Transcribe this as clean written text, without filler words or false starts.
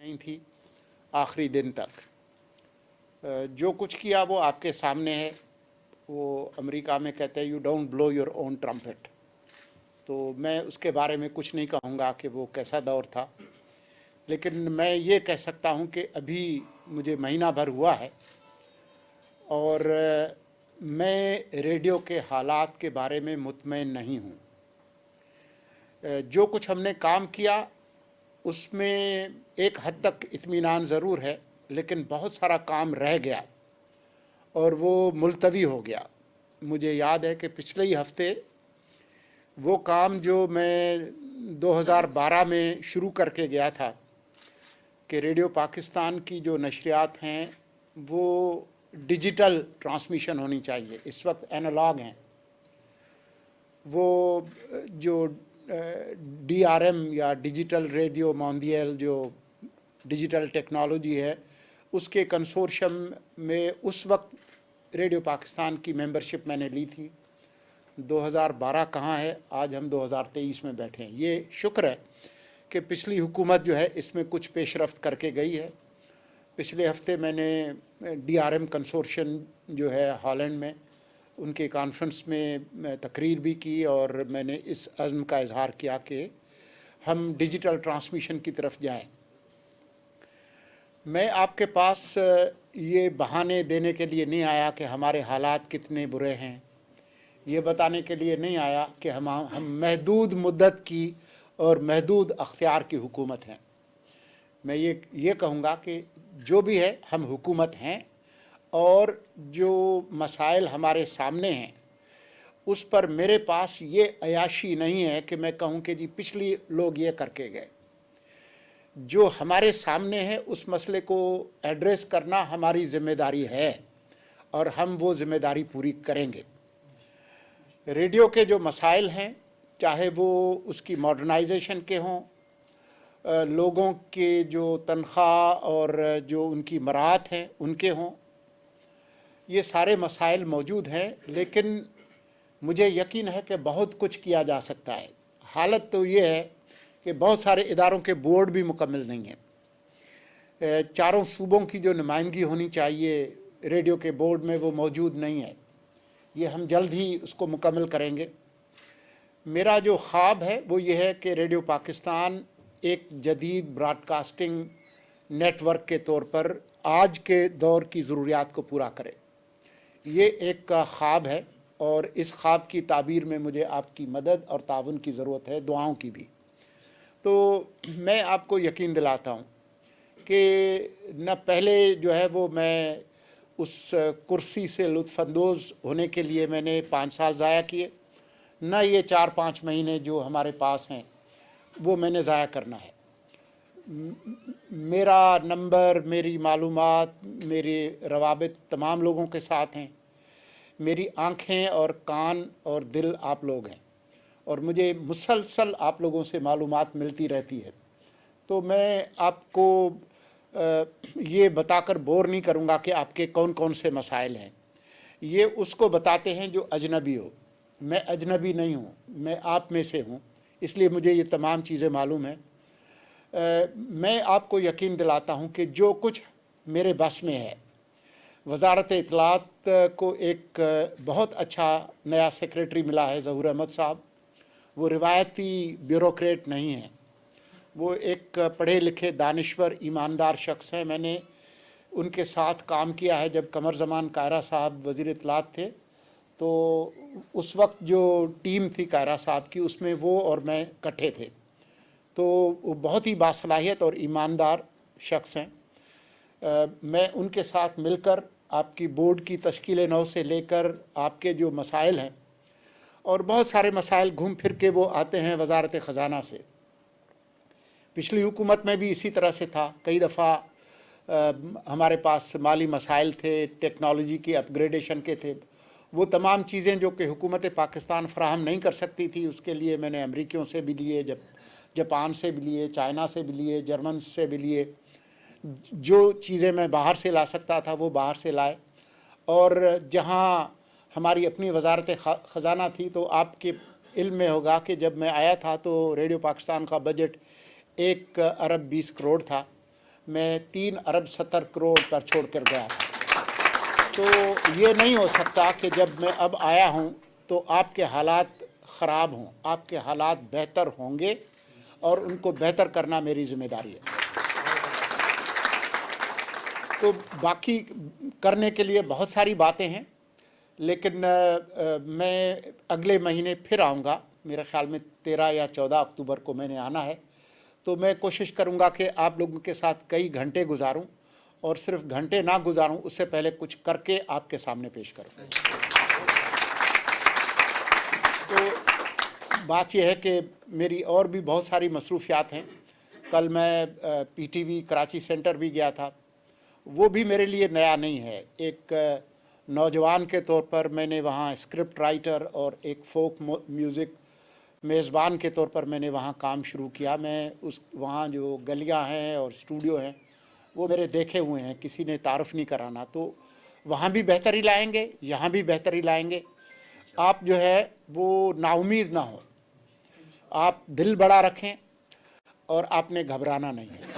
नहीं थी आखिरी दिन तक। जो कुछ किया वो आपके सामने है। वो अमेरिका में कहते हैं you don't blow your own trumpet, तो मैं उसके बारे में कुछ नहीं कहूँगा कि वो कैसा दौर था, लेकिन मैं ये कह सकता हूँ कि अभी मुझे महीना भर हुआ है और मैं रेडियो के हालात के बारे में मुतमईन नहीं हूँ। जो कुछ हमने काम किया उसमें एक हद तक इत्मीनान ज़रूर है, लेकिन बहुत सारा काम रह गया और वो मुलतवी हो गया। मुझे याद है कि पिछले ही हफ्ते वो काम जो मैं 2012 में शुरू करके गया था कि रेडियो पाकिस्तान की जो नशरियात हैं वो डिजिटल ट्रांसमिशन होनी चाहिए, इस वक्त एनालॉग हैं। वो जो DRM या डिजिटल रेडियो मोंडियल जो डिजिटल टेक्नोलॉजी है, उसके कंसोर्शियम में उस वक्त रेडियो पाकिस्तान की मेंबरशिप मैंने ली थी। 2012 कहाँ है, आज हम 2023 में बैठे हैं। ये शुक्र है कि पिछली हुकूमत जो है इसमें कुछ पेशरफ्त करके गई है। पिछले हफ्ते मैंने DRM कंसोर्शियम जो है हॉलैंड में, उनके कॉन्फ्रेंस में तकरीर भी की और मैंने इस अज़्म का इजहार किया कि हम डिजिटल ट्रांसमिशन की तरफ जाएं। मैं आपके पास ये बहाने देने के लिए नहीं आया कि हमारे हालात कितने बुरे हैं, ये बताने के लिए नहीं आया कि हम महदूद मुद्दत की और महदूद अख्तियार की हुकूमत हैं। मैं ये कहूँगा कि जो भी है हम हुकूमत हैं और जो मसाइल हमारे सामने हैं उस पर मेरे पास ये अयाशी नहीं है कि मैं कहूँ कि जी पिछली लोग ये करके गए। जो हमारे सामने है उस मसले को एड्रेस करना हमारी ज़िम्मेदारी है और हम वो ज़िम्मेदारी पूरी करेंगे। रेडियो के जो मसाइल हैं, चाहे वो उसकी मॉडर्नाइजेशन के हों, लोगों के जो तनख्वाह और जो उनकी मराहत हैं उनके हों, ये सारे मसाइल मौजूद हैं, लेकिन मुझे यकीन है कि बहुत कुछ किया जा सकता है। हालत तो ये है कि बहुत सारे इदारों के बोर्ड भी मुकम्मल नहीं हैं। चारों सूबों की जो नुमाइंदगी होनी चाहिए रेडियो के बोर्ड में वो मौजूद नहीं है। ये हम जल्द ही उसको मुकम्मल करेंगे। मेरा जो ख्वाब है वो ये है कि रेडियो पाकिस्तान एक जदीद ब्रॉडकास्टिंग नेटवर्क के तौर पर आज के दौर की ज़रूरियात को पूरा करे। ये एक ख्वाब है और इस ख्वाब की ताबीर में मुझे आपकी मदद और ताउन की ज़रूरत है, दुआओं की भी। तो मैं आपको यकीन दिलाता हूँ कि न पहले जो है वो मैं उस कुर्सी से लुत्फ़अंदोज़ होने के लिए मैंने 5 साल ज़ाया किए, न ये 4-5 महीने जो हमारे पास हैं वो मैंने ज़ाया करना है। मेरा नंबर, मेरी मालूमात, मेरे रवाबित तमाम लोगों के साथ हैं। मेरी आँखें और कान और दिल आप लोग हैं और मुझे मुसलसल आप लोगों से मालूमात मिलती रहती है। तो मैं आपको ये बताकर बोर नहीं करूँगा कि आपके कौन कौन से मसाइल हैं। ये उसको बताते हैं जो अजनबी हो। मैं अजनबी नहीं हूँ, मैं आप में से हूँ, इसलिए मुझे ये तमाम चीज़ें मालूम हैं। मैं आपको यकीन दिलाता हूँ कि जो कुछ मेरे बस में है, वज़ारत इत्तलात को एक बहुत अच्छा नया सेक्रेटरी मिला है, ज़हूर अहमद साहब। वो रिवायती ब्यूरोक्रेट नहीं हैं, वो एक पढ़े लिखे दानिश्वर ईमानदार शख्स हैं। मैंने उनके साथ काम किया है जब कमर ज़मान कायरा साहब वज़ीर इत्तलात थे, तो उस वक्त जो टीम थी कायरा साहब की उसमें वो और मैं इकट्ठे थे। तो वो बहुत ही बासलाहियत और ईमानदार शख्स हैं। मैं उनके साथ मिलकर आपकी बोर्ड की तश्कील नौ से लेकर आपके जो मसाइल हैं, और बहुत सारे मसाइल घूम फिर के वो आते हैं वज़ारत ख़ज़ाना से। पिछली हुकूमत में भी इसी तरह से था। कई दफ़ा हमारे पास माली मसाइल थे, टेक्नोलॉजी की अपग्रेडेशन के थे। वो तमाम चीज़ें जो कि हुकूमत पाकिस्तान फ़राहम नहीं कर सकती थी, उसके लिए मैंने अमरीकियों से भी लिए, जापान से भी लिए, चाइना से भी लिए, जर्मन से भी लिए। जो चीज़ें मैं बाहर से ला सकता था वो बाहर से लाए। और जहाँ हमारी अपनी वज़ारत ख़ज़ाना थी, तो आपके इल्म में होगा कि जब मैं आया था तो रेडियो पाकिस्तान का बजट 1 अरब 20 करोड़ था। मैं 3 अरब 70 करोड़ पर छोड़ कर गया था। तो ये नहीं हो सकता कि जब मैं अब आया हूँ तो आपके हालात ख़राब हों, आपके हालात बेहतर होंगे और उनको बेहतर करना मेरी ज़िम्मेदारी है। तो बाकी करने के लिए बहुत सारी बातें हैं, लेकिन मैं अगले महीने फिर आऊँगा। मेरे ख़्याल में 13 या 14 अक्टूबर को मैंने आना है। तो मैं कोशिश करूँगा कि आप लोगों के साथ कई घंटे गुजारूँ, और सिर्फ घंटे ना गुजारूँ, उससे पहले कुछ करके आपके सामने पेश करूँ। तो बात यह है कि मेरी और भी बहुत सारी मसरूफियात हैं। कल मैं पीटीवी कराची सेंटर भी गया था। वो भी मेरे लिए नया नहीं है। एक नौजवान के तौर पर मैंने वहाँ स्क्रिप्ट राइटर और एक फोक म्यूज़िक मेज़बान के तौर पर मैंने वहाँ काम शुरू किया। मैं वहाँ जो गलियाँ हैं और स्टूडियो हैं वो मेरे देखे हुए हैं, किसी ने तारुफ नहीं कराना। तो वहाँ भी बेहतरी लाएंगे, यहाँ भी बेहतरी लाएंगे। आप जो है वो नाउम्मीद ना हो, आप दिल बड़ा रखें और आपने घबराना नहीं है।